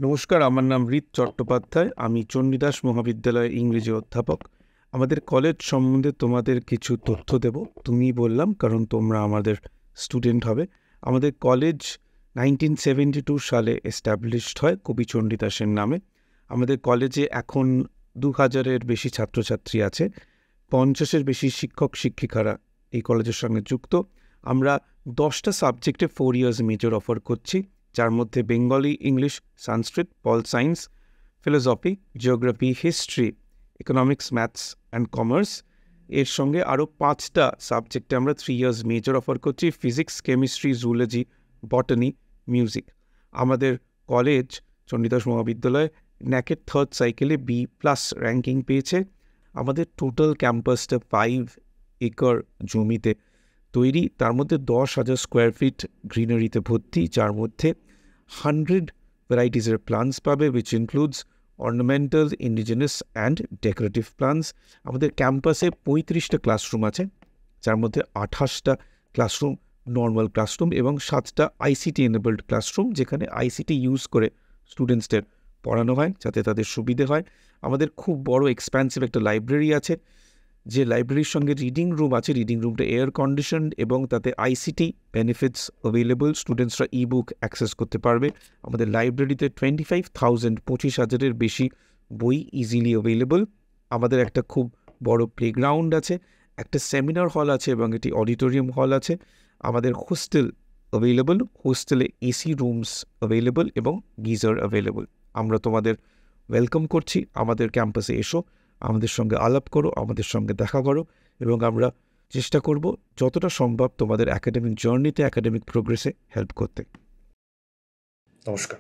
নমস্কার, আমার নাম রিত চট্টোপাধ্যায়। আমি চণ্ডীদাস মহাবিদ্যালয়ে ইংরেজি অধ্যাপক। আমাদের কলেজ সম্বন্ধে তোমাদের কিছু তথ্য দেব। তুমি বললাম, কারণ তোমরা আমাদের স্টুডেন্ট হবে। আমাদের কলেজ 1972 সালে এস্টাবলিশড হয় কবি চণ্ডীদাসের নামে। আমাদের কলেজে এখন 2000-এর বেশি ছাত্রছাত্রী আছে। 50-এর বেশি শিক্ষক শিক্ষিকারা এই কলেজের সঙ্গে যুক্ত। আমরা 10টা সাবজেক্টে 4 ইয়ার্স মেজর অফার করছি, যার মধ্যে Bengali, English, Sanskrit, pol science, philosophy, geography, history, economics, maths and commerce. এর সঙ্গে আরও 5টা সাবজেক্টে আমরা 3 ইয়ার্স মেজর অফার করছি: ফিজিক্স, কেমিস্ট্রি, জুলজি, বটানি, মিউজিক। আমাদের কলেজ চণ্ডীদাস মহাবিদ্যালয় ন্যাকের থার্ড সাইকেলে B+ র্যাঙ্কিং পেয়েছে। আমাদের টোটাল ক্যাম্পাসটা 5 একর জমিতে তৈরি, তার মধ্যে 10,000 স্কোয়ার ফিট গ্রিনারিতে ভর্তি, যার মধ্যে 100 ভ্যারাইটিসের প্লান্টস পাবে, which includes ornamental, indigenous and decorative plants. আমাদের ক্যাম্পাসে 35টা ক্লাসরুম আছে, যার মধ্যে 28টা ক্লাসরুম নর্মাল ক্লাসরুম এবং 7টা ICT এনেবলড ক্লাসরুম, যেখানে ICT ইউজ করে স্টুডেন্টসদের পড়ানো হয় যাতে তাদের সুবিধে হয়। আমাদের খুব বড় এক্সপ্যান্সিভ একটা লাইব্রেরি আছে, যে লাইব্রেরির সঙ্গে রিডিং রুম আছে। রিডিং রুমটা এয়ার কন্ডিশনড এবং তাতে ICT বেনিফিটস অ্যাভেলেবল। স্টুডেন্টসরা বুক অ্যাক্সেস করতে পারবে। আমাদের লাইব্রেরিতে 25,000 বেশি বই ইজিলি অ্যাভেলেবল। আমাদের একটা খুব বড় প্লেগ্রাউন্ড আছে, একটা সেমিনার হল আছে এবং একটি অডিটোরিয়াম হল আছে। আমাদের হোস্টেল অ্যাভেলেবল, হোস্টেলে AC রুমস অ্যাভেলেবল এবং গিজার অ্যাভেলেবল। আমরা তোমাদের ওয়েলকাম করছি। আমাদের ক্যাম্পাসে এসো, আমাদের সঙ্গে আলাপ করো, আমাদের সঙ্গে দেখা করো, এবং আমরা চেষ্টা করব যতটা সম্ভব তোমাদের একাডেমিক জার্নিতে, একাডেমিক প্রোগ্রেসে হেল্প করতে। নমস্কার।